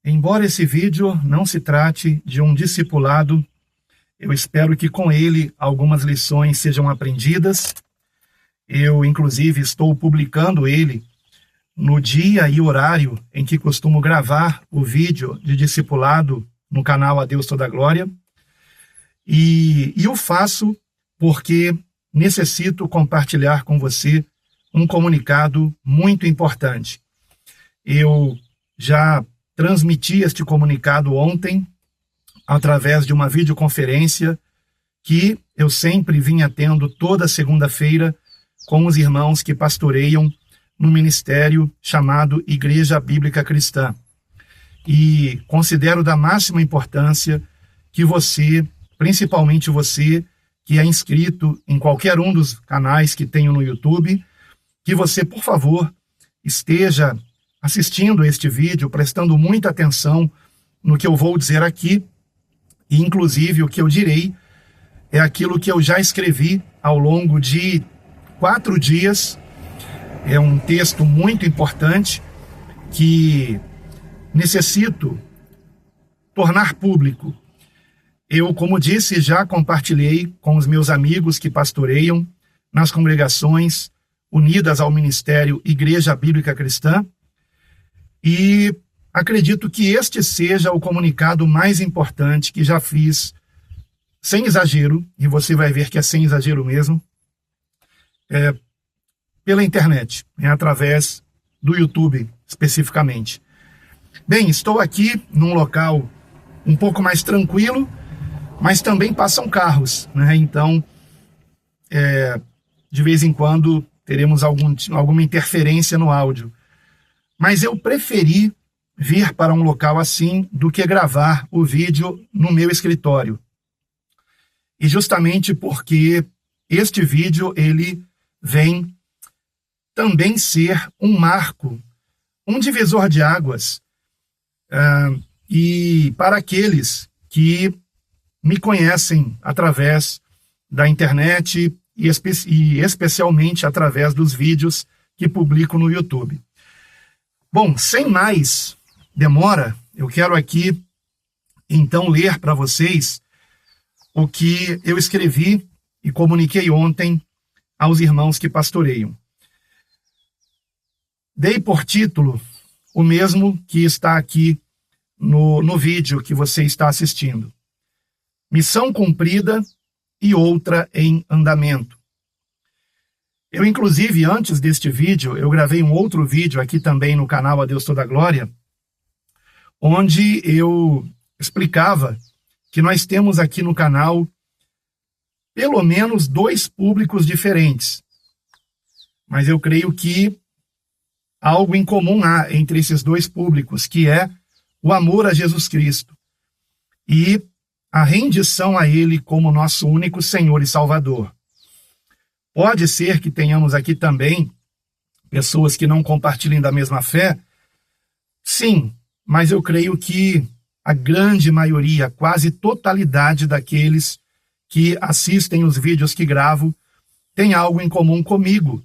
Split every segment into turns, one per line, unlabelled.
Embora esse vídeo não se trate de um discipulado, eu espero que com ele algumas lições sejam aprendidas. Eu, inclusive, estou publicando ele no dia e horário em que costumo gravar o vídeo de discipulado no canal A Deus Toda a Glória. E eu faço porque necessito compartilhar com você um comunicado muito importante. Eu já transmiti este comunicado ontem através de uma videoconferência que eu sempre vinha tendo toda segunda-feira com os irmãos que pastoreiam no ministério chamado Igreja Bíblica Cristã. E considero da máxima importância que você, principalmente você que é inscrito em qualquer um dos canais que tenho no YouTube, que você, por favor, esteja assistindo este vídeo, prestando muita atenção no que eu vou dizer aqui, e inclusive o que eu direi é aquilo que eu já escrevi ao longo de 4 dias. É um texto muito importante que necessito tornar público. Eu, como disse, já compartilhei com os meus amigos que pastoreiam nas congregações unidas ao ministério Igreja Bíblica Cristã, e acredito que este seja o comunicado mais importante que já fiz, sem exagero, e você vai ver que é sem exagero mesmo, pela internet, através do YouTube especificamente. Bem, estou aqui num local um pouco mais tranquilo, mas também passam carros, né? Então, de vez em quando teremos alguma interferência no áudio. Mas eu preferi vir para um local assim do que gravar o vídeo no meu escritório. E justamente porque este vídeo ele vem também ser um marco, um divisor de águas, e para aqueles que me conhecem através da internet e especialmente através dos vídeos que publico no YouTube. Bom, sem mais demora, eu quero aqui então ler para vocês o que eu escrevi e comuniquei ontem aos irmãos que pastoreiam. Dei por título o mesmo que está aqui no vídeo que você está assistindo. Missão cumprida e outra em andamento. Eu, inclusive, antes deste vídeo, eu gravei um outro vídeo aqui também no canal A Deus Toda a Glória, onde eu explicava que nós temos aqui no canal pelo menos 2 públicos diferentes. Mas eu creio que algo em comum há entre esses 2 públicos, que é o amor a Jesus Cristo e a rendição a Ele como nosso único Senhor e Salvador. Pode ser que tenhamos aqui também pessoas que não compartilhem da mesma fé? Sim, mas eu creio que a grande maioria, quase totalidade daqueles que assistem os vídeos que gravo, tem algo em comum comigo: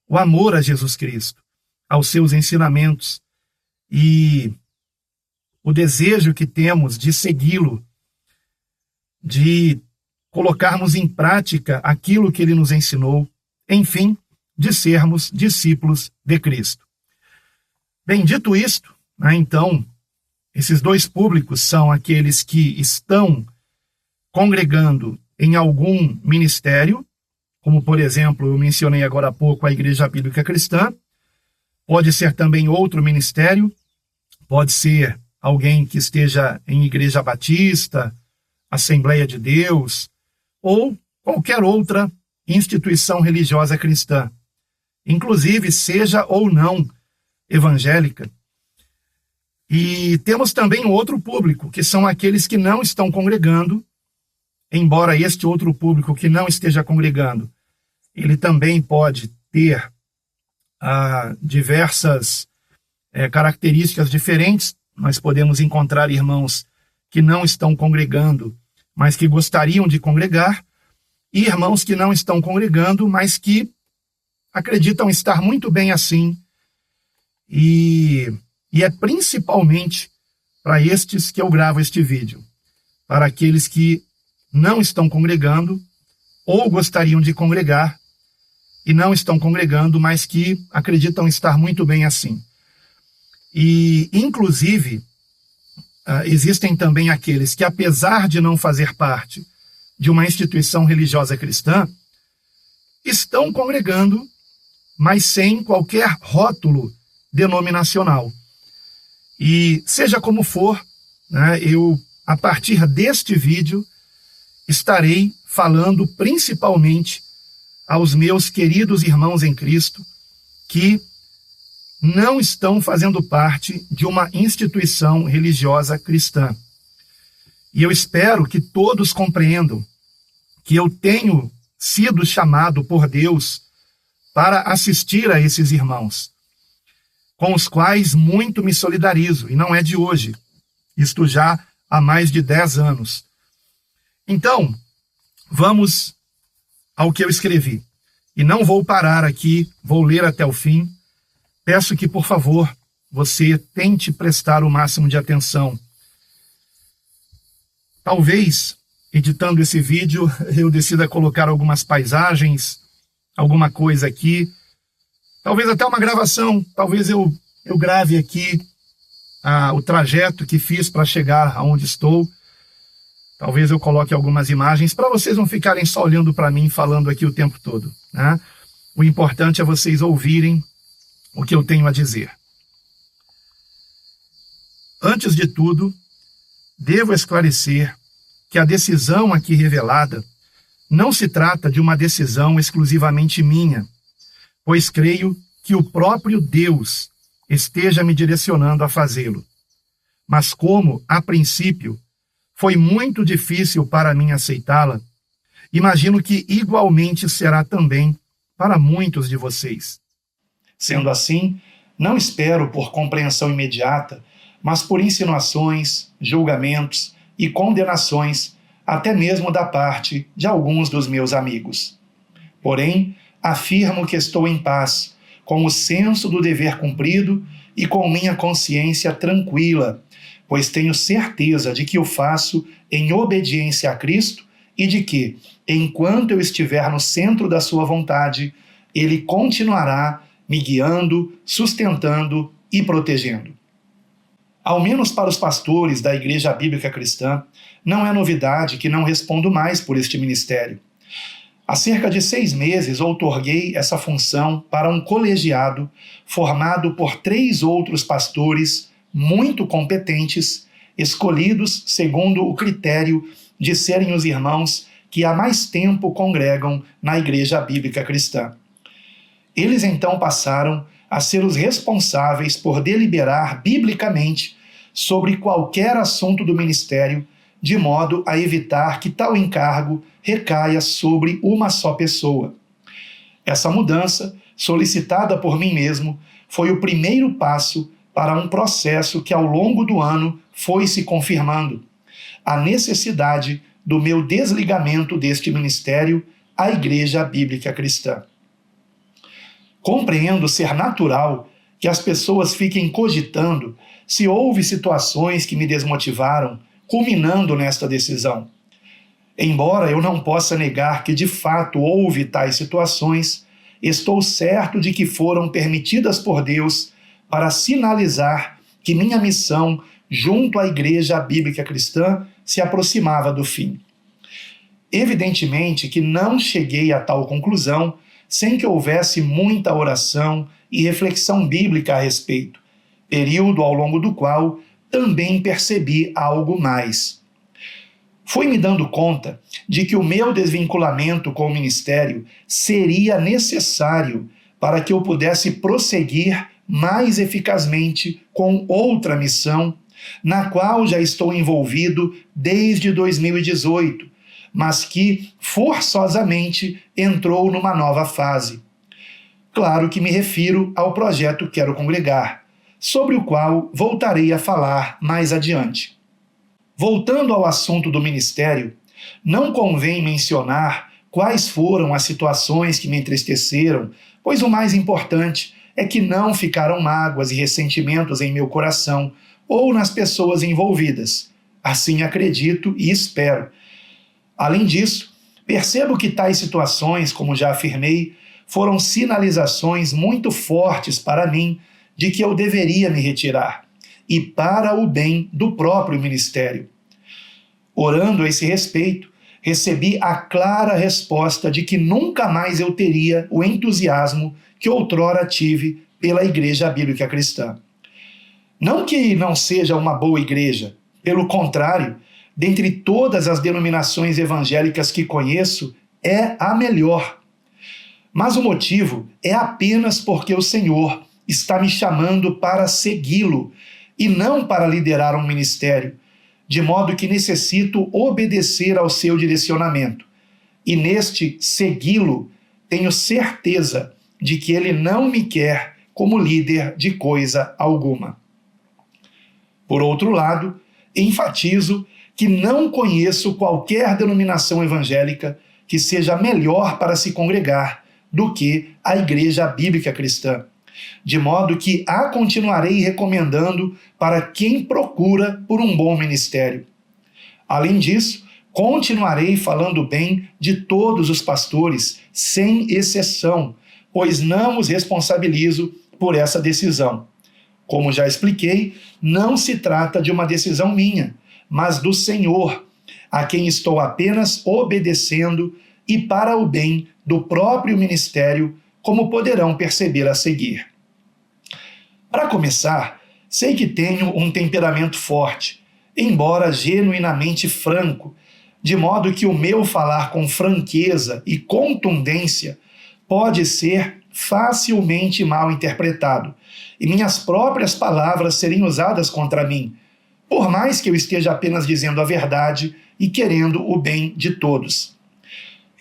o amor a Jesus Cristo, aos seus ensinamentos e o desejo que temos de segui-lo, de colocarmos em prática aquilo que ele nos ensinou, enfim, de sermos discípulos de Cristo. Bem, dito isto, então, esses 2 públicos são aqueles que estão congregando em algum ministério, como, por exemplo, eu mencionei agora há pouco a Igreja Bíblica Cristã. Pode ser também outro ministério, pode ser alguém que esteja em Igreja Batista, Assembleia de Deus, ou qualquer outra instituição religiosa cristã, inclusive seja ou não evangélica. E temos também um outro público, que são aqueles que não estão congregando, embora este outro público que não esteja congregando, ele também pode ter diversas características diferentes. Nós podemos encontrar irmãos que não estão congregando, mas que gostariam de congregar, e irmãos que não estão congregando, mas que acreditam estar muito bem assim, e é principalmente para estes que eu gravo este vídeo, para aqueles que não estão congregando ou gostariam de congregar e não estão congregando, mas que acreditam estar muito bem assim. E, inclusive, existem também aqueles que, apesar de não fazer parte de uma instituição religiosa cristã, estão congregando, mas sem qualquer rótulo denominacional. E seja como for, né, eu, a partir deste vídeo, estarei falando principalmente aos meus queridos irmãos em Cristo que não estão fazendo parte de uma instituição religiosa cristã. E eu espero que todos compreendam que eu tenho sido chamado por Deus para assistir a esses irmãos, com os quais muito me solidarizo, e não é de hoje, isto já há mais de 10 anos. Então, vamos ao que eu escrevi. E não vou parar aqui, vou ler até o fim. Peço que, por favor, você tente prestar o máximo de atenção. Talvez, editando esse vídeo, eu decida colocar algumas paisagens, alguma coisa aqui. Talvez até uma gravação, talvez eu grave aqui o trajeto que fiz para chegar aonde estou. Talvez eu coloque algumas imagens para vocês não ficarem só olhando para mim falando aqui o tempo todo, né? O importante é vocês ouvirem o que eu tenho a dizer. Antes de tudo, devo esclarecer que a decisão aqui revelada não se trata de uma decisão exclusivamente minha, pois creio que o próprio Deus esteja me direcionando a fazê-lo. Mas como, a princípio, foi muito difícil para mim aceitá-la, imagino que igualmente será também para muitos de vocês. Sendo assim, não espero por compreensão imediata, mas por insinuações, julgamentos e condenações, até mesmo da parte de alguns dos meus amigos. Porém, afirmo que estou em paz, com o senso do dever cumprido e com minha consciência tranquila, pois tenho certeza de que o faço em obediência a Cristo e de que, enquanto eu estiver no centro da sua vontade, Ele continuará me guiando, sustentando e protegendo. Ao menos para os pastores da Igreja Bíblica Cristã, não é novidade que não respondo mais por este ministério. Há cerca de 6 meses outorguei essa função para um colegiado formado por 3 outros pastores muito competentes, escolhidos segundo o critério de serem os irmãos que há mais tempo congregam na Igreja Bíblica Cristã. Eles então passaram a ser os responsáveis por deliberar biblicamente sobre qualquer assunto do ministério, de modo a evitar que tal encargo recaia sobre uma só pessoa. Essa mudança, solicitada por mim mesmo, foi o primeiro passo para um processo que ao longo do ano foi se confirmando: a necessidade do meu desligamento deste ministério, a Igreja Bíblica Cristã. Compreendo ser natural que as pessoas fiquem cogitando se houve situações que me desmotivaram, culminando nesta decisão. Embora eu não possa negar que de fato houve tais situações, estou certo de que foram permitidas por Deus para sinalizar que minha missão junto à Igreja Bíblica Cristã se aproximava do fim. Evidentemente que não cheguei a tal conclusão sem que houvesse muita oração e reflexão bíblica a respeito, período ao longo do qual também percebi algo mais. Fui me dando conta de que o meu desvinculamento com o ministério seria necessário para que eu pudesse prosseguir mais eficazmente com outra missão, na qual já estou envolvido desde 2018, mas que forçosamente entrou numa nova fase. Claro que me refiro ao projeto Quero Congregar, sobre o qual voltarei a falar mais adiante. Voltando ao assunto do ministério, não convém mencionar quais foram as situações que me entristeceram, pois o mais importante é que não ficaram mágoas e ressentimentos em meu coração ou nas pessoas envolvidas. Assim acredito e espero. Além disso, percebo que tais situações, como já afirmei, foram sinalizações muito fortes para mim de que eu deveria me retirar, e para o bem do próprio ministério. Orando a esse respeito, recebi a clara resposta de que nunca mais eu teria o entusiasmo que outrora tive pela Igreja Bíblica Cristã. Não que não seja uma boa igreja, pelo contrário, dentre todas as denominações evangélicas que conheço, é a melhor. Mas o motivo é apenas porque o Senhor está me chamando para segui-lo e não para liderar um ministério, de modo que necessito obedecer ao seu direcionamento. E neste segui-lo, tenho certeza de que ele não me quer como líder de coisa alguma. Por outro lado, enfatizo que não conheço qualquer denominação evangélica que seja melhor para se congregar do que a Igreja Bíblica Cristã, de modo que a continuarei recomendando para quem procura por um bom ministério. Além disso, continuarei falando bem de todos os pastores, sem exceção, pois não os responsabilizo por essa decisão. Como já expliquei, não se trata de uma decisão minha, mas do Senhor, a quem estou apenas obedecendo e para o bem do próprio ministério, como poderão perceber a seguir. Para começar, sei que tenho um temperamento forte, embora genuinamente franco, de modo que o meu falar com franqueza e contundência pode ser facilmente mal interpretado, e minhas próprias palavras serem usadas contra mim, por mais que eu esteja apenas dizendo a verdade e querendo o bem de todos.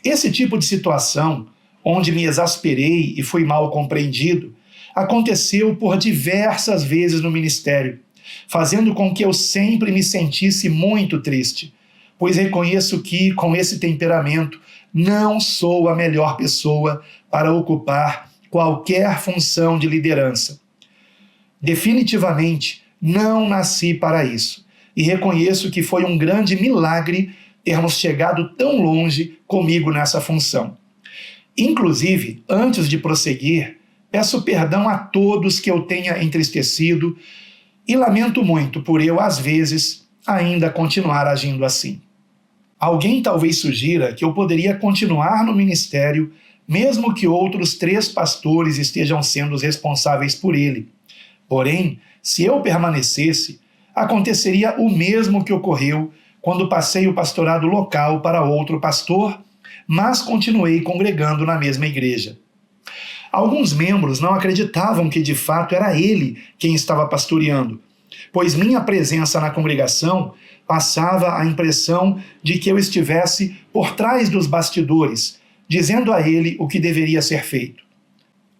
Esse tipo de situação, onde me exasperei e fui mal compreendido, aconteceu por diversas vezes no ministério, fazendo com que eu sempre me sentisse muito triste, pois reconheço que, com esse temperamento, não sou a melhor pessoa para ocupar qualquer função de liderança. Definitivamente, não nasci para isso, e reconheço que foi um grande milagre termos chegado tão longe comigo nessa função. Inclusive, antes de prosseguir, peço perdão a todos que eu tenha entristecido e lamento muito por eu, às vezes, ainda continuar agindo assim. Alguém talvez sugira que eu poderia continuar no ministério mesmo que outros 3 pastores estejam sendo os responsáveis por ele. Porém, se eu permanecesse, aconteceria o mesmo que ocorreu quando passei o pastorado local para outro pastor, mas continuei congregando na mesma igreja. Alguns membros não acreditavam que de fato era ele quem estava pastoreando, pois minha presença na congregação passava a impressão de que eu estivesse por trás dos bastidores, dizendo a ele o que deveria ser feito.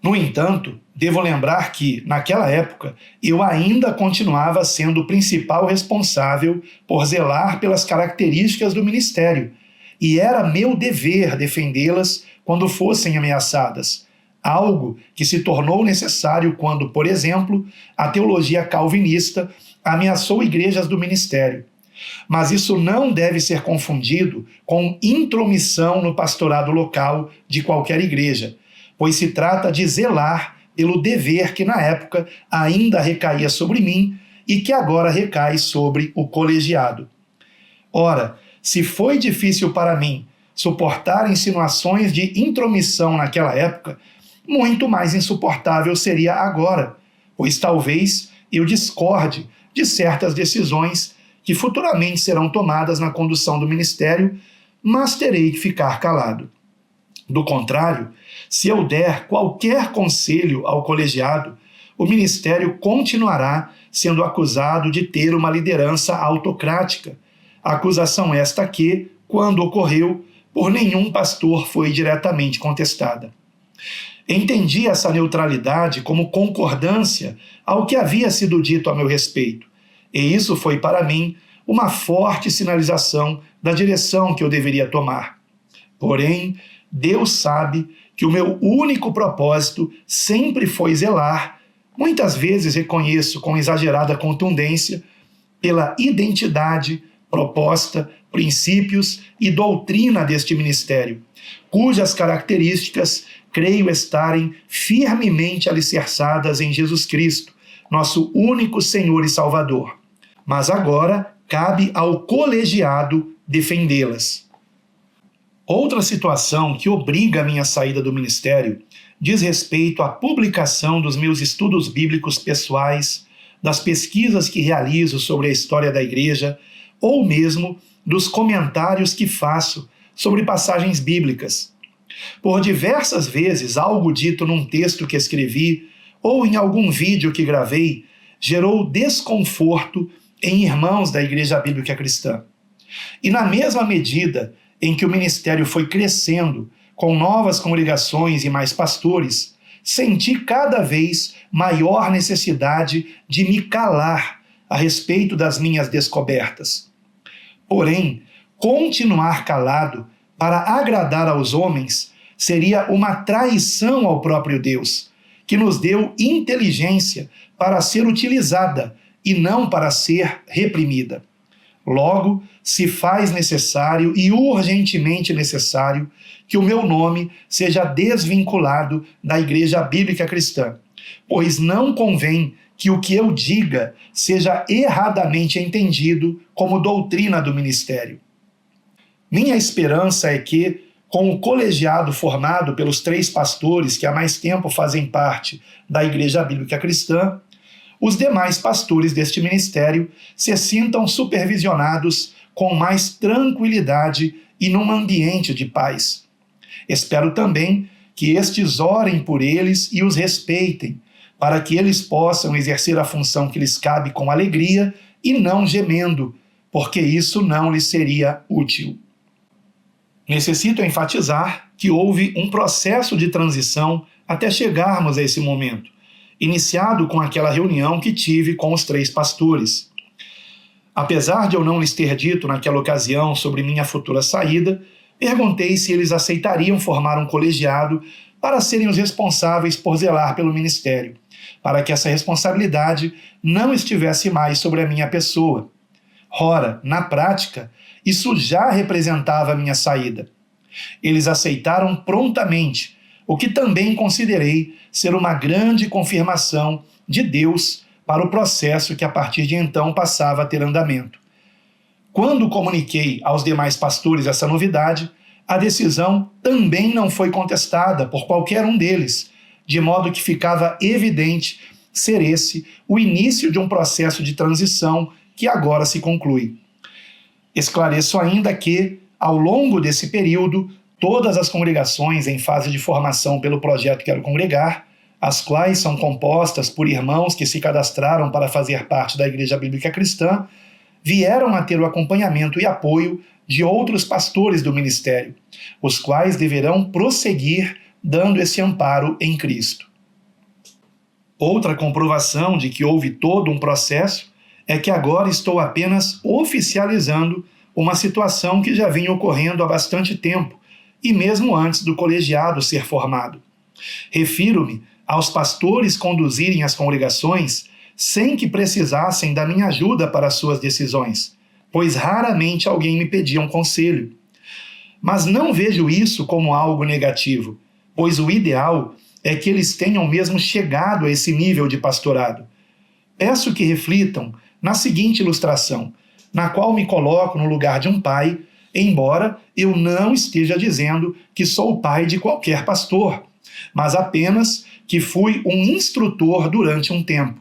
No entanto, devo lembrar que, naquela época, eu ainda continuava sendo o principal responsável por zelar pelas características do ministério, e era meu dever defendê-las quando fossem ameaçadas, algo que se tornou necessário quando, por exemplo, a teologia calvinista ameaçou igrejas do ministério. Mas isso não deve ser confundido com intromissão no pastorado local de qualquer igreja, pois se trata de zelar pelo dever que na época ainda recaía sobre mim e que agora recai sobre o colegiado. Ora, se foi difícil para mim suportar insinuações de intromissão naquela época, muito mais insuportável seria agora, pois talvez eu discorde de certas decisões que futuramente serão tomadas na condução do ministério, mas terei que ficar calado. Do contrário, se eu der qualquer conselho ao colegiado, o ministério continuará sendo acusado de ter uma liderança autocrática, acusação esta que, quando ocorreu, por nenhum pastor foi diretamente contestada. Entendi essa neutralidade como concordância ao que havia sido dito a meu respeito, e isso foi para mim uma forte sinalização da direção que eu deveria tomar. Porém, Deus sabe que o meu único propósito sempre foi zelar, Muitas vezes reconheço com exagerada contundência pela identidade, proposta, princípios e doutrina deste ministério, cujas características creio estarem firmemente alicerçadas em Jesus Cristo, nosso único Senhor e Salvador. Mas agora cabe ao colegiado defendê-las. Outra situação que obriga a minha saída do ministério diz respeito à publicação dos meus estudos bíblicos pessoais, das pesquisas que realizo sobre a história da igreja, ou mesmo dos comentários que faço sobre passagens bíblicas. Por diversas vezes, algo dito num texto que escrevi ou em algum vídeo que gravei gerou desconforto em irmãos da Igreja Bíblica Cristã. E na mesma medida em que o ministério foi crescendo, com novas congregações e mais pastores, senti cada vez maior necessidade de me calar a respeito das minhas descobertas. Porém, continuar calado para agradar aos homens seria uma traição ao próprio Deus, que nos deu inteligência para ser utilizada e não para ser reprimida. Logo, se faz necessário e urgentemente necessário que o meu nome seja desvinculado da Igreja Bíblica Cristã, pois não convém que o que eu diga seja erradamente entendido como doutrina do ministério. Minha esperança é que, com o colegiado formado pelos 3 pastores que há mais tempo fazem parte da Igreja Bíblica Cristã, os demais pastores deste ministério se sintam supervisionados com mais tranquilidade e num ambiente de paz. Espero também que estes orem por eles e os respeitem, para que eles possam exercer a função que lhes cabe com alegria e não gemendo, porque isso não lhes seria útil. Necessito enfatizar que houve um processo de transição até chegarmos a esse momento, iniciado com aquela reunião que tive com os 3 pastores. Apesar de eu não lhes ter dito naquela ocasião sobre minha futura saída, perguntei se eles aceitariam formar um colegiado para serem os responsáveis por zelar pelo ministério, para que essa responsabilidade não estivesse mais sobre a minha pessoa. Ora, na prática, isso já representava a minha saída. Eles aceitaram prontamente, o que também considerei ser uma grande confirmação de Deus para o processo que a partir de então passava a ter andamento. Quando comuniquei aos demais pastores essa novidade, a decisão também não foi contestada por qualquer um deles, de modo que ficava evidente ser esse o início de um processo de transição que agora se conclui. Esclareço ainda que, ao longo desse período, todas as congregações em fase de formação pelo projeto Quero Congregar, as quais são compostas por irmãos que se cadastraram para fazer parte da Igreja Bíblica Cristã, vieram a ter o acompanhamento e apoio de outros pastores do ministério, os quais deverão prosseguir dando esse amparo em Cristo. Outra comprovação de que houve todo um processo é que agora estou apenas oficializando uma situação que já vinha ocorrendo há bastante tempo, e mesmo antes do colegiado ser formado. Refiro-me aos pastores conduzirem as congregações sem que precisassem da minha ajuda para suas decisões, pois raramente alguém me pedia um conselho. Mas não vejo isso como algo negativo, pois o ideal é que eles tenham mesmo chegado a esse nível de pastorado. Peço que reflitam na seguinte ilustração, na qual me coloco no lugar de um pai, embora eu não esteja dizendo que sou o pai de qualquer pastor, mas apenas que fui um instrutor durante um tempo.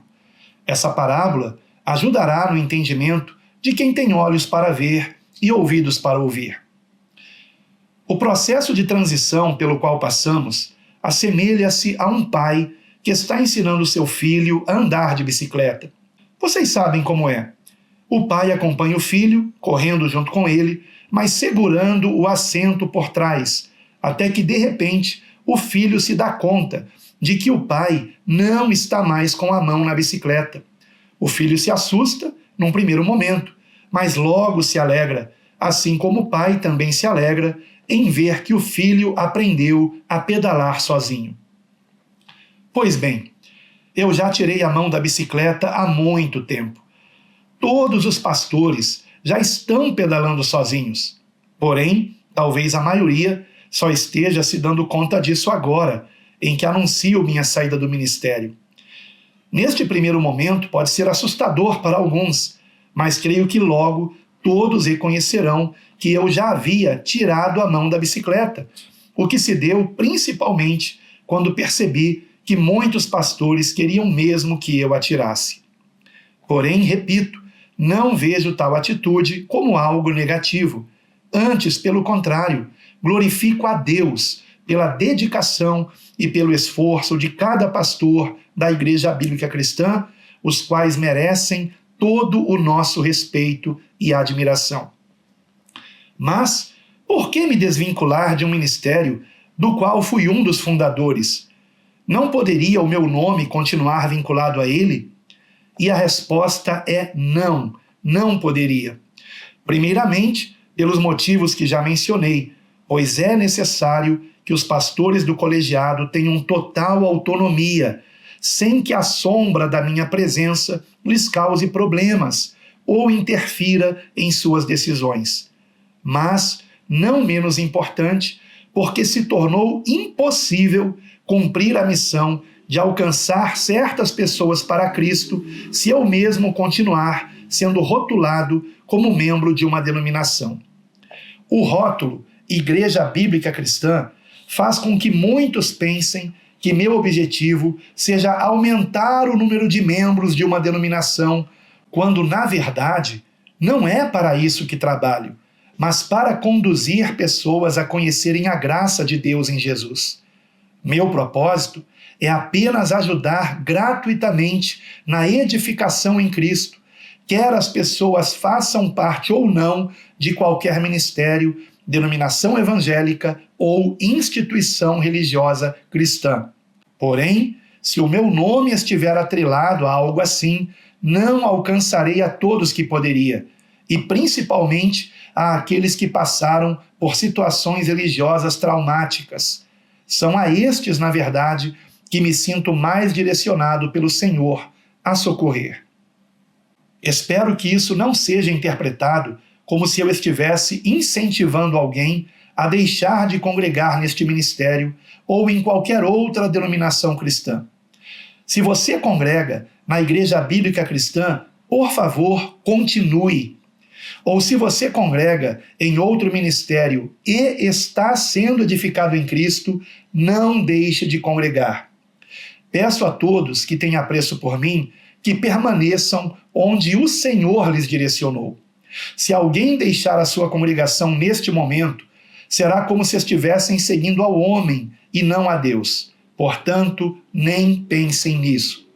Essa parábola ajudará no entendimento de quem tem olhos para ver e ouvidos para ouvir. O processo de transição pelo qual passamos assemelha-se a um pai que está ensinando seu filho a andar de bicicleta. Vocês sabem como é. O pai acompanha o filho, correndo junto com ele, mas segurando o assento por trás, até que, de repente, o filho se dá conta de que o pai não está mais com a mão na bicicleta. O filho se assusta num primeiro momento, mas logo se alegra, assim como o pai também se alegra em ver que o filho aprendeu a pedalar sozinho. Pois bem, Eu já tirei a mão da bicicleta há muito tempo. Todos os pastores já estão pedalando sozinhos. Porém, talvez a maioria só esteja se dando conta disso agora, em que anuncio minha saída do ministério. Neste primeiro momento pode ser assustador para alguns, mas creio que logo todos reconhecerão que eu já havia tirado a mão da bicicleta, o que se deu principalmente quando percebi que muitos pastores queriam mesmo que eu a tirasse. Porém, repito, não vejo tal atitude como algo negativo. Antes, pelo contrário, glorifico a Deus pela dedicação e pelo esforço de cada pastor da Igreja Bíblica Cristã, os quais merecem todo o nosso respeito e admiração. Mas, por que me desvincular de um ministério do qual fui um dos fundadores? Não poderia o meu nome continuar vinculado a ele? E a resposta é não, não poderia. Primeiramente, pelos motivos que já mencionei, pois é necessário que os pastores do colegiado tenham total autonomia, sem que a sombra da minha presença lhes cause problemas ou interfira em suas decisões. Mas, não menos importante, porque se tornou impossível cumprir a missão de alcançar certas pessoas para Cristo se eu mesmo continuar sendo rotulado como membro de uma denominação. O rótulo Igreja Bíblica Cristã faz com que muitos pensem que meu objetivo seja aumentar o número de membros de uma denominação, quando, na verdade, não é para isso que trabalho, mas para conduzir pessoas a conhecerem a graça de Deus em Jesus. Meu propósito é apenas ajudar gratuitamente na edificação em Cristo, quer as pessoas façam parte ou não de qualquer ministério, denominação evangélica ou instituição religiosa cristã. Porém, se o meu nome estiver atrelado a algo assim, não alcançarei a todos que poderia, e principalmente a aqueles que passaram por situações religiosas traumáticas. São a estes, na verdade, que me sinto mais direcionado pelo Senhor a socorrer. Espero que isso não seja interpretado como se eu estivesse incentivando alguém a deixar de congregar neste ministério ou em qualquer outra denominação cristã. Se você congrega na Igreja Bíblica Cristã, por favor, continue. Ou se você congrega em outro ministério e está sendo edificado em Cristo, não deixe de congregar. Peço a todos que têm apreço por mim que permaneçam onde o Senhor lhes direcionou. Se alguém deixar a sua congregação neste momento, será como se estivessem seguindo ao homem e não a Deus. Portanto, nem pensem nisso.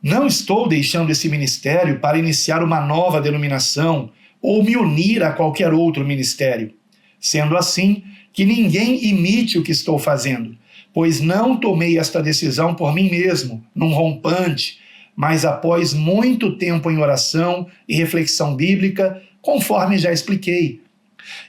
Não estou deixando esse ministério para iniciar uma nova denominação ou me unir a qualquer outro ministério. Sendo assim, que ninguém imite o que estou fazendo, pois não tomei esta decisão por mim mesmo, num rompante, mas após muito tempo em oração e reflexão bíblica, conforme já expliquei.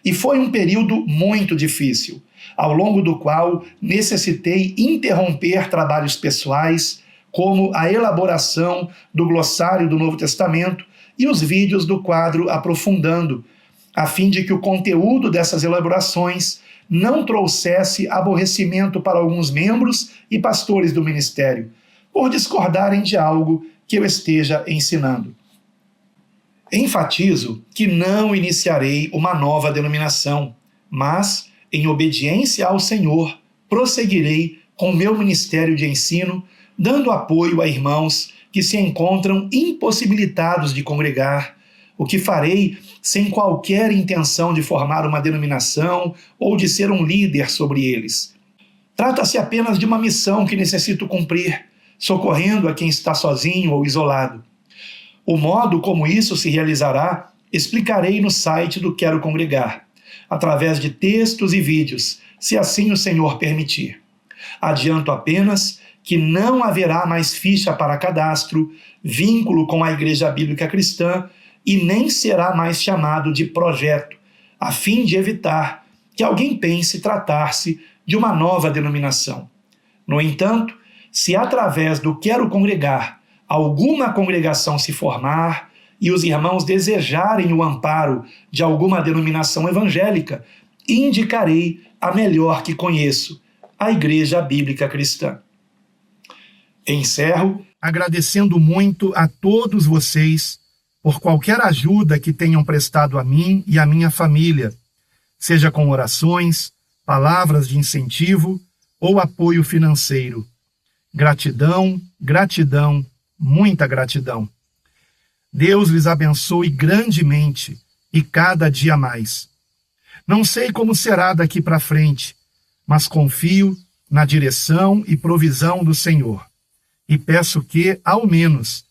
E foi um período muito difícil, ao longo do qual necessitei interromper trabalhos pessoais, como a elaboração do glossário do Novo Testamento e os vídeos do quadro Aprofundando, a fim de que o conteúdo dessas elaborações não trouxesse aborrecimento para alguns membros e pastores do ministério, por discordarem de algo que eu esteja ensinando. Enfatizo que não iniciarei uma nova denominação, mas, em obediência ao Senhor, prosseguirei com meu ministério de ensino, dando apoio a irmãos que se encontram impossibilitados de congregar, o que farei sem qualquer intenção de formar uma denominação ou de ser um líder sobre eles. Trata-se apenas de uma missão que necessito cumprir, socorrendo a quem está sozinho ou isolado. O modo como isso se realizará, explicarei no site do Quero Congregar, através de textos e vídeos, se assim o Senhor permitir. Adianto apenas que não haverá mais ficha para cadastro, vínculo com a Igreja Bíblica Cristã e nem será mais chamado de projeto, a fim de evitar que alguém pense tratar-se de uma nova denominação. No entanto, se através do quero congregar, alguma congregação se formar e os irmãos desejarem o amparo de alguma denominação evangélica, indicarei a melhor que conheço, a Igreja Bíblica Cristã. Encerro agradecendo muito a todos vocês por qualquer ajuda que tenham prestado a mim e à minha família, seja com orações, palavras de incentivo ou apoio financeiro. Gratidão, gratidão, muita gratidão. Deus lhes abençoe grandemente e cada dia mais. Não sei como será daqui para frente, mas confio na direção e provisão do Senhor. E peço que, ao menos,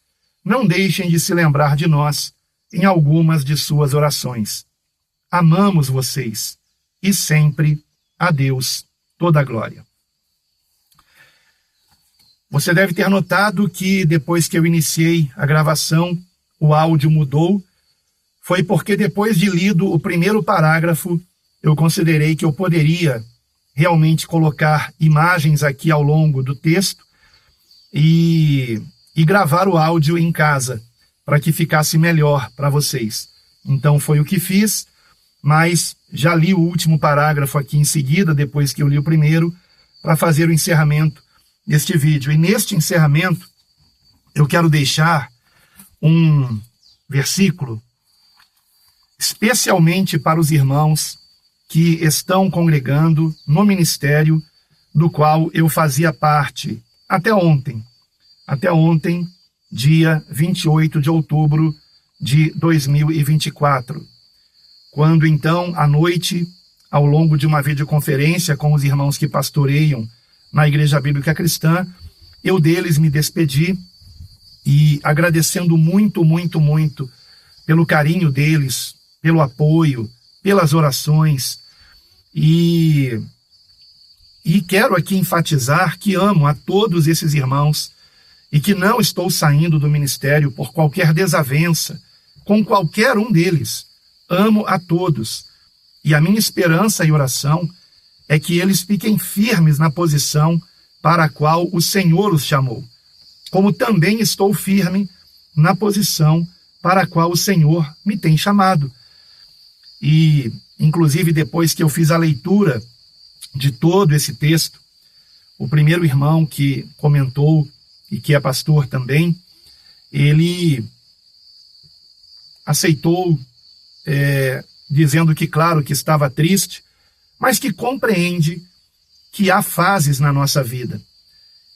não deixem de se lembrar de nós em algumas de suas orações. Amamos vocês e sempre a Deus toda a glória. Você deve ter notado que depois que eu iniciei a gravação, o áudio mudou. Foi porque depois de lido o primeiro parágrafo, eu considerei que eu poderia realmente colocar imagens aqui ao longo do texto e gravar o áudio em casa, para que ficasse melhor para vocês. Então foi o que fiz, mas já li o último parágrafo aqui em seguida, depois que eu li o primeiro, para fazer o encerramento deste vídeo. E neste encerramento, eu quero deixar um versículo especialmente para os irmãos que estão congregando no ministério do qual eu fazia parte até ontem, dia 28 de outubro de 2024, quando então, à noite, ao longo de uma videoconferência com os irmãos que pastoreiam na Igreja Bíblica Cristã, eu deles me despedi e agradecendo muito, muito, muito pelo carinho deles, pelo apoio, pelas orações, e quero aqui enfatizar que amo a todos esses irmãos e que não estou saindo do ministério por qualquer desavença com qualquer um deles. Amo a todos. E a minha esperança e oração é que eles fiquem firmes na posição para a qual o Senhor os chamou, como também estou firme na posição para a qual o Senhor me tem chamado. E, inclusive, depois que eu fiz a leitura de todo esse texto, o primeiro irmão que comentou, e que é pastor também, ele aceitou, dizendo que, claro, que estava triste, mas que compreende que há fases na nossa vida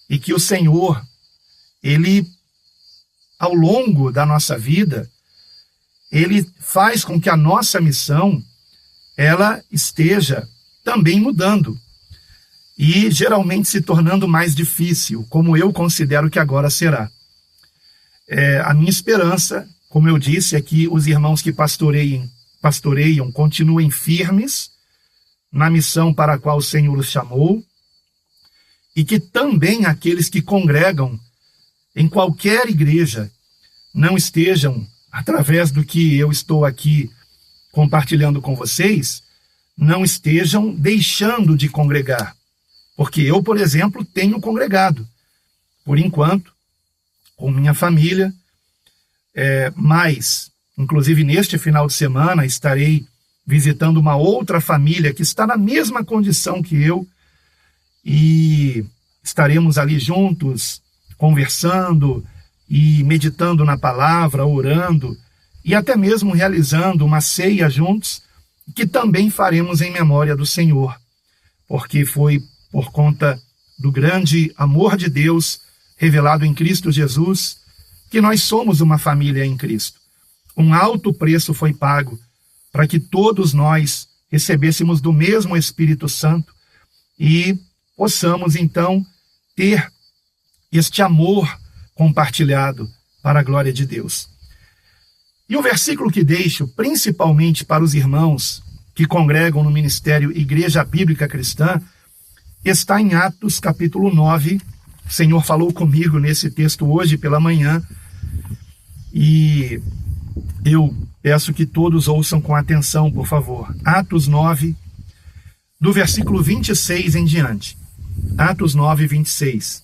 e que o Senhor, ele, ao longo da nossa vida, ele faz com que a nossa missão, ela esteja também mudando e geralmente se tornando mais difícil, como eu considero que agora será. A minha esperança, como eu disse, é que os irmãos que pastoreiam continuem firmes na missão para a qual o Senhor os chamou, e que também aqueles que congregam em qualquer igreja não estejam, através do que eu estou aqui compartilhando com vocês, não estejam deixando de congregar. Porque eu, por exemplo, tenho congregado, por enquanto, com minha família, mas, inclusive neste final de semana, estarei visitando uma outra família que está na mesma condição que eu, e estaremos ali juntos, conversando e meditando na palavra, orando, e até mesmo realizando uma ceia juntos, que também faremos em memória do Senhor, porque foi por conta do grande amor de Deus revelado em Cristo Jesus, que nós somos uma família em Cristo. Um alto preço foi pago para que todos nós recebêssemos do mesmo Espírito Santo e possamos, então, ter este amor compartilhado para a glória de Deus. E o versículo que deixo, principalmente para os irmãos que congregam no Ministério Igreja Bíblica Cristã, está em Atos capítulo 9. O Senhor falou comigo nesse texto hoje pela manhã, e eu peço que todos ouçam com atenção, por favor. Atos 9, do versículo 26 em diante. Atos 9, 26.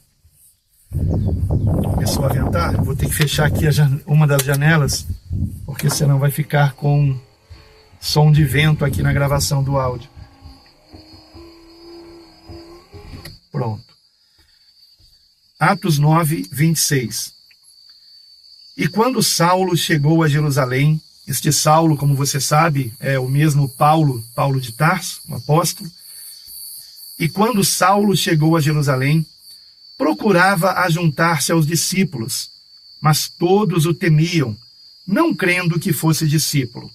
Começou a ventar. Vou ter que fechar aqui uma das janelas, porque senão vai ficar com som de vento aqui na gravação do áudio. Pronto. Atos 9, 26. E quando Saulo chegou a Jerusalém, este Saulo, como você sabe, é o mesmo Paulo de Tarso, um apóstolo. E quando Saulo chegou a Jerusalém, procurava ajuntar-se aos discípulos, mas todos o temiam, não crendo que fosse discípulo.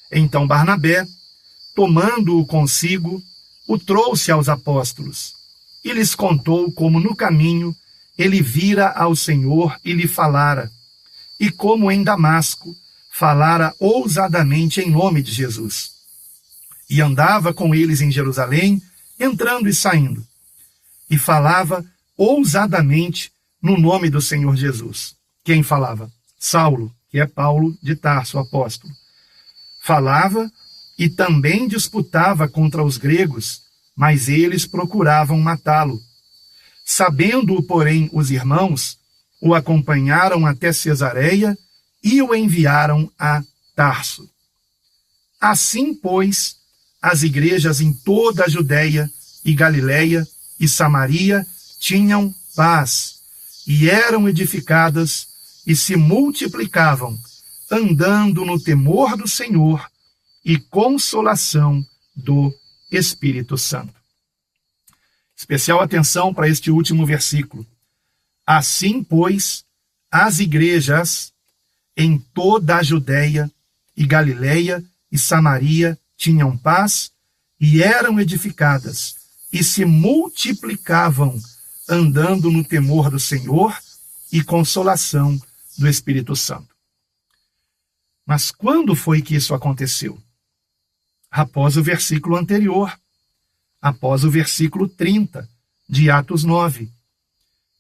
Então Barnabé, tomando-o consigo, o trouxe aos apóstolos, e lhes contou como no caminho ele vira ao Senhor e lhe falara, e como em Damasco falara ousadamente em nome de Jesus. E andava com eles em Jerusalém, entrando e saindo, e falava ousadamente no nome do Senhor Jesus. Quem falava? Saulo, que é Paulo de Tarso, o apóstolo. Falava e também disputava contra os gregos, mas eles procuravam matá-lo. Sabendo-o, porém, os irmãos, o acompanharam até Cesareia e o enviaram a Tarso. Assim, pois, as igrejas em toda a Judéia e Galiléia e Samaria tinham paz, e eram edificadas e se multiplicavam, andando no temor do Senhor e consolação do Espírito Santo. Especial atenção para este último versículo. Assim, pois, as igrejas em toda a Judéia e Galiléia e Samaria tinham paz e eram edificadas e se multiplicavam, andando no temor do Senhor e consolação do Espírito Santo. Mas quando foi que isso aconteceu? Após o versículo anterior, após o versículo 30 de Atos 9.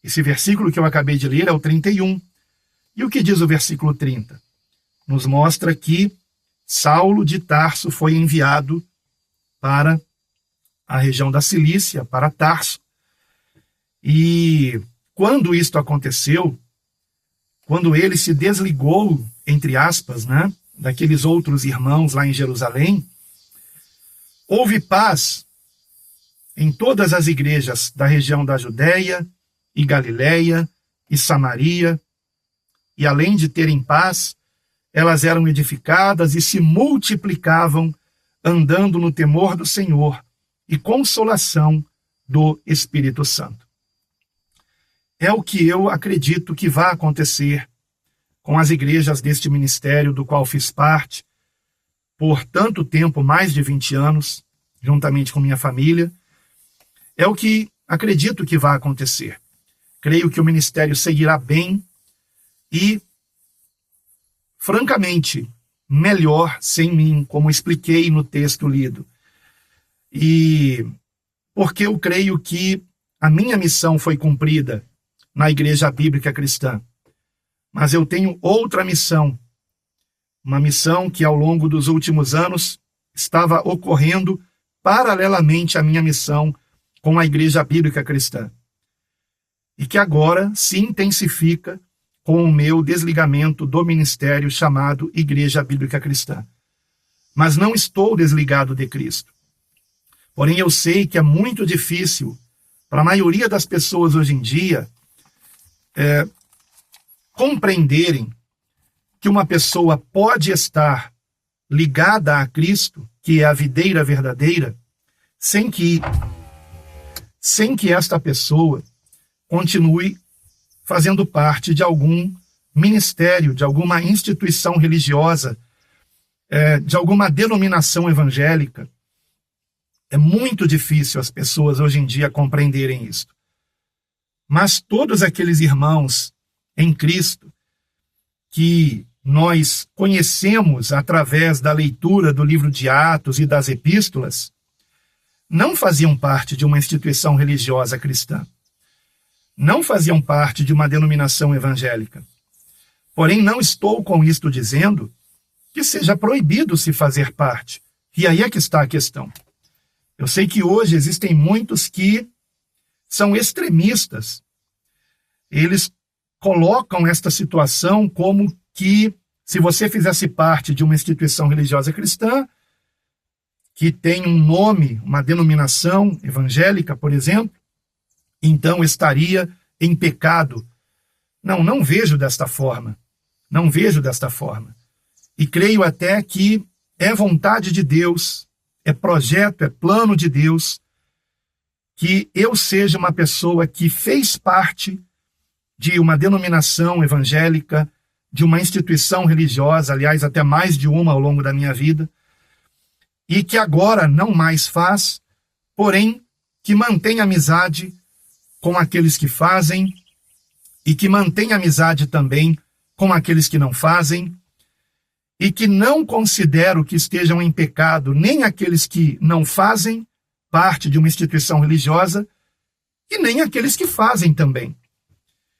Esse versículo que eu acabei de ler é o 31. E o que diz o versículo 30? Nos mostra que Saulo de Tarso foi enviado para a região da Cilícia, para Tarso. E quando isto aconteceu, quando ele se desligou, entre aspas, daqueles outros irmãos lá em Jerusalém, houve paz em todas as igrejas da região da Judéia e Galiléia e Samaria, e além de terem paz, elas eram edificadas e se multiplicavam, andando no temor do Senhor e consolação do Espírito Santo. É o que eu acredito que vai acontecer com as igrejas deste ministério do qual fiz parte por tanto tempo, mais de 20 anos, juntamente com minha família. É o que acredito que vai acontecer. Creio que o ministério seguirá bem e, francamente, melhor sem mim, como expliquei no texto lido. E porque eu creio que a minha missão foi cumprida na Igreja Bíblica Cristã. Mas eu tenho outra missão, uma missão que ao longo dos últimos anos estava ocorrendo paralelamente à minha missão com a Igreja Bíblica Cristã. E que agora se intensifica com o meu desligamento do ministério chamado Igreja Bíblica Cristã. Mas não estou desligado de Cristo. Porém, eu sei que é muito difícil para a maioria das pessoas hoje em dia compreenderem que uma pessoa pode estar ligada a Cristo, que é a videira verdadeira, sem que esta pessoa continue fazendo parte de algum ministério, de alguma instituição religiosa, de alguma denominação evangélica. É muito difícil as pessoas hoje em dia compreenderem isso. Mas todos aqueles irmãos em Cristo que nós conhecemos através da leitura do livro de Atos e das epístolas, não faziam parte de uma instituição religiosa cristã. Não faziam parte de uma denominação evangélica. Porém, não estou com isto dizendo que seja proibido se fazer parte. E aí é que está a questão. Eu sei que hoje existem muitos que são extremistas eles colocam esta situação como que, se você fizesse parte de uma instituição religiosa cristã, que tem um nome, uma denominação evangélica, por exemplo, então estaria em pecado. Não vejo desta forma. Não vejo desta forma. E creio até que é vontade de Deus, é projeto, é plano de Deus, que eu seja uma pessoa que fez parte de uma denominação evangélica, de uma instituição religiosa, aliás, até mais de uma ao longo da minha vida, e que agora não mais faz, porém, que mantém amizade com aqueles que fazem, e que mantém amizade também com aqueles que não fazem, e que não considero que estejam em pecado nem aqueles que não fazem parte de uma instituição religiosa, e nem aqueles que fazem também.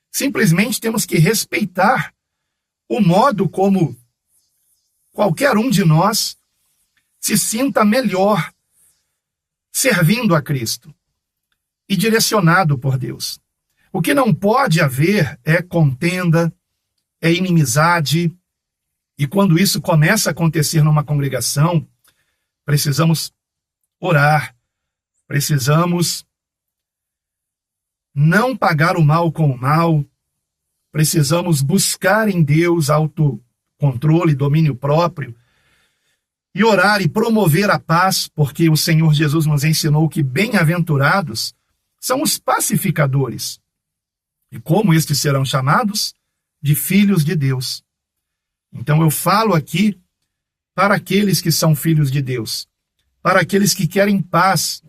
Simplesmente temos que respeitar o modo como qualquer um de nós se sinta melhor servindo a Cristo e direcionado por Deus. O que não pode haver é contenda, é inimizade, e quando isso começa a acontecer numa congregação, precisamos orar, precisamos não pagar o mal com o mal, precisamos buscar em Deus autocontrole, domínio próprio, e orar e promover a paz, porque o Senhor Jesus nos ensinou que bem-aventurados são os pacificadores. E como estes serão chamados? De filhos de Deus. Então eu falo aqui para aqueles que são filhos de Deus, para aqueles que querem paz,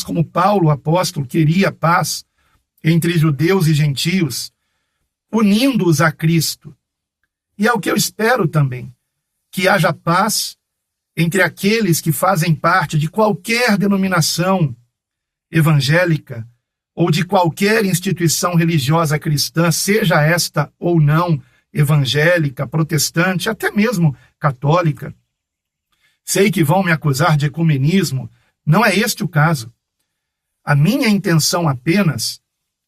como Paulo, o apóstolo, queria paz entre judeus e gentios, unindo-os a Cristo. E é o que eu espero também, que haja paz entre aqueles que fazem parte de qualquer denominação evangélica ou de qualquer instituição religiosa cristã, seja esta ou não evangélica, protestante, até mesmo católica. Sei que vão me acusar de ecumenismo, não é este o caso. A minha intenção apenas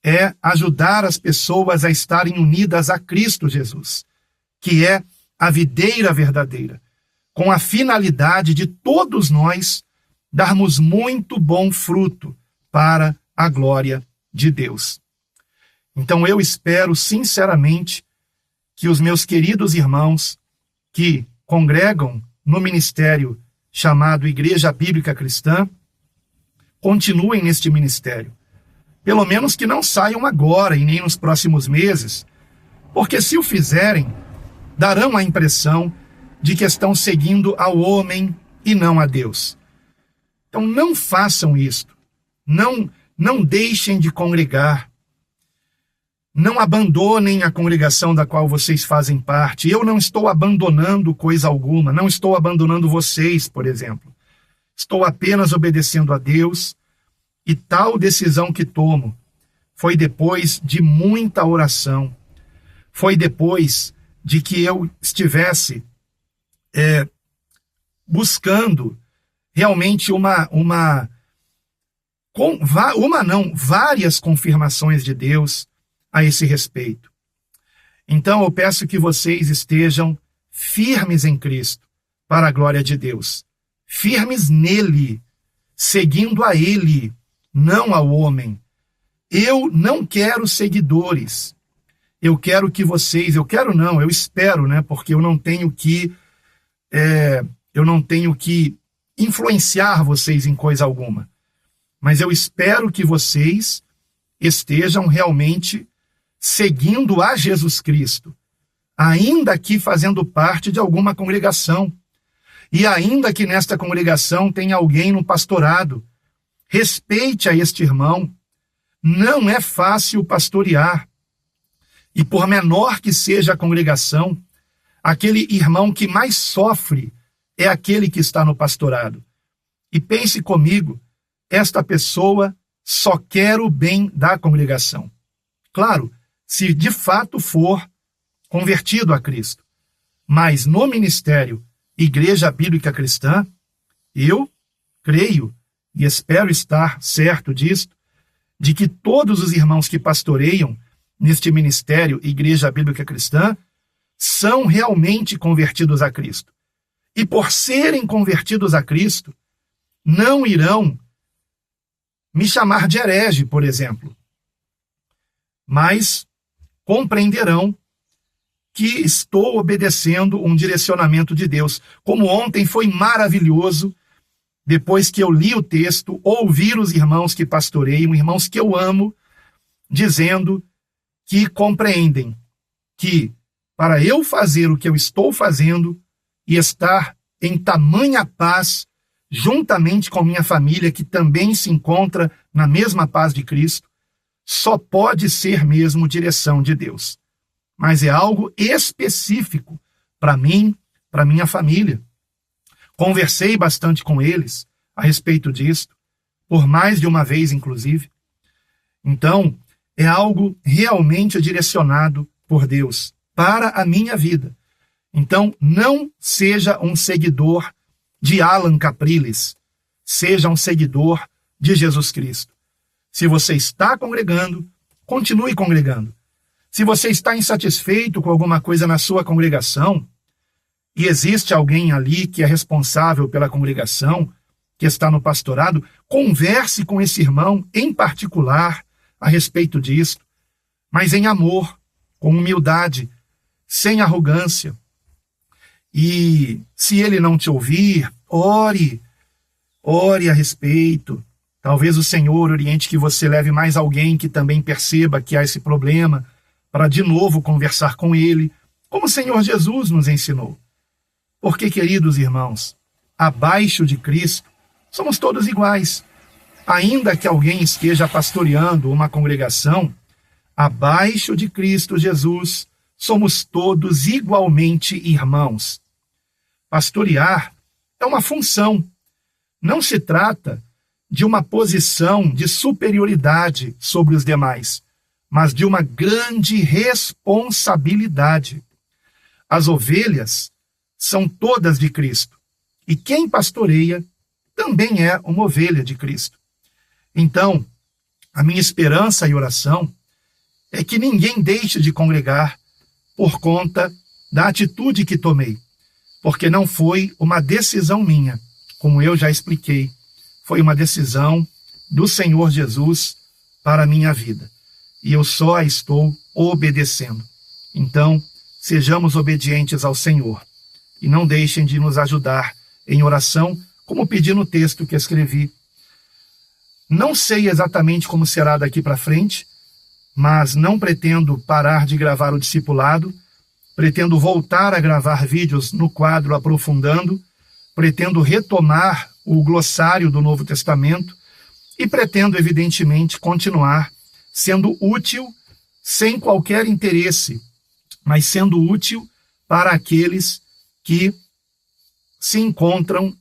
é ajudar as pessoas a estarem unidas a Cristo Jesus, que é a videira verdadeira, com a finalidade de todos nós darmos muito bom fruto para a glória de Deus. Então eu espero sinceramente que os meus queridos irmãos que congregam no ministério chamado Igreja Bíblica Cristã continuem neste ministério. Pelo menos que não saiam agora e nem nos próximos meses, porque se o fizerem, darão a impressão de que estão seguindo ao homem e não a Deus. Então não façam isto. Não deixem de congregar. Não abandonem a congregação da qual vocês fazem parte. Eu não estou abandonando coisa alguma. Não estou abandonando vocês, por exemplo. Estou apenas obedecendo a Deus, e tal decisão que tomo foi depois de muita oração. Foi depois de que eu estivesse buscando realmente várias confirmações de Deus a esse respeito. Então eu peço que vocês estejam firmes em Cristo, para a glória de Deus. Firmes nele, seguindo a ele, não ao homem. Eu não quero seguidores. Eu espero, porque eu não tenho que influenciar vocês em coisa alguma. Mas eu espero que vocês estejam realmente seguindo a Jesus Cristo, ainda que fazendo parte de alguma congregação, e ainda que nesta congregação tenha alguém no pastorado. Respeite a este irmão. Não é fácil pastorear. E por menor que seja a congregação, aquele irmão que mais sofre é aquele que está no pastorado. E pense comigo, esta pessoa só quer o bem da congregação. Claro, se de fato for convertido a Cristo. Mas no ministério Igreja Bíblica Cristã, eu creio e espero estar certo disto, de que todos os irmãos que pastoreiam neste ministério Igreja Bíblica Cristã são realmente convertidos a Cristo. E por serem convertidos a Cristo, não irão me chamar de herege, por exemplo, mas compreenderão que estou obedecendo um direcionamento de Deus. Como ontem foi maravilhoso, depois que eu li o texto, ouvir os irmãos que pastoreiam, irmãos que eu amo, dizendo que compreendem que para eu fazer o que eu estou fazendo e estar em tamanha paz, juntamente com minha família, que também se encontra na mesma paz de Cristo, só pode ser mesmo direção de Deus. Mas é algo específico para mim, para minha família. Conversei bastante com eles a respeito disso, por mais de uma vez, inclusive. Então, é algo realmente direcionado por Deus para a minha vida. Então, não seja um seguidor de Alan Capriles, seja um seguidor de Jesus Cristo. Se você está congregando, continue congregando. Se você está insatisfeito com alguma coisa na sua congregação, e existe alguém ali que é responsável pela congregação, que está no pastorado, converse com esse irmão em particular a respeito disso, mas em amor, com humildade, sem arrogância. E se ele não te ouvir, ore a respeito. Talvez o Senhor oriente que você leve mais alguém que também perceba que há esse problema, para de novo conversar com ele, como o Senhor Jesus nos ensinou. Porque, queridos irmãos, abaixo de Cristo, somos todos iguais. Ainda que alguém esteja pastoreando uma congregação, abaixo de Cristo Jesus, somos todos igualmente irmãos. Pastorear é uma função. Não se trata de uma posição de superioridade sobre os demais, mas de uma grande responsabilidade. As ovelhas são todas de Cristo, e quem pastoreia também é uma ovelha de Cristo. Então, a minha esperança e oração é que ninguém deixe de congregar por conta da atitude que tomei, porque não foi uma decisão minha, como eu já expliquei, foi uma decisão do Senhor Jesus para a minha vida. E eu só a estou obedecendo. Então, sejamos obedientes ao Senhor. E não deixem de nos ajudar em oração, como pedi no texto que escrevi. Não sei exatamente como será daqui para frente, mas não pretendo parar de gravar o discipulado, pretendo voltar a gravar vídeos no quadro Aprofundando, pretendo retomar o glossário do Novo Testamento e pretendo, evidentemente, continuar sendo útil, sem qualquer interesse, mas sendo útil para aqueles que se encontram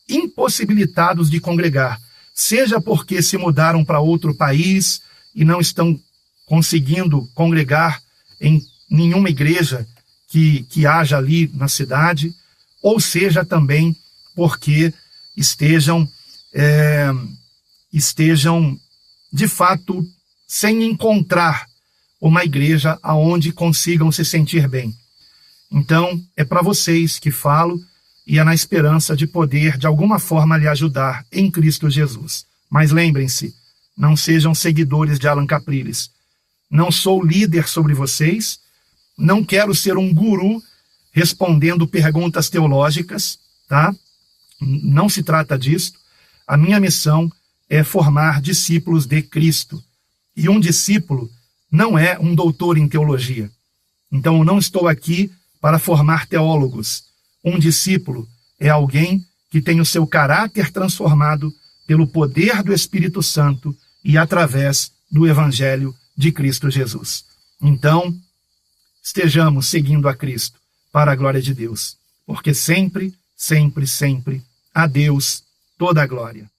impossibilitados de congregar, seja porque se mudaram para outro país e não estão conseguindo congregar em nenhuma igreja que haja ali na cidade, ou seja também porque estejam de fato sem encontrar uma igreja aonde consigam se sentir bem. Então, é para vocês que falo e é na esperança de poder, de alguma forma, lhe ajudar em Cristo Jesus. Mas lembrem-se, não sejam seguidores de Alan Capriles. Não sou líder sobre vocês, não quero ser um guru respondendo perguntas teológicas, tá? Não se trata disso. A minha missão é formar discípulos de Cristo. E um discípulo não é um doutor em teologia. Então, eu não estou aqui para formar teólogos. Um discípulo é alguém que tem o seu caráter transformado pelo poder do Espírito Santo e através do Evangelho de Cristo Jesus. Então, estejamos seguindo a Cristo para a glória de Deus, porque sempre, sempre, sempre, a Deus toda a glória.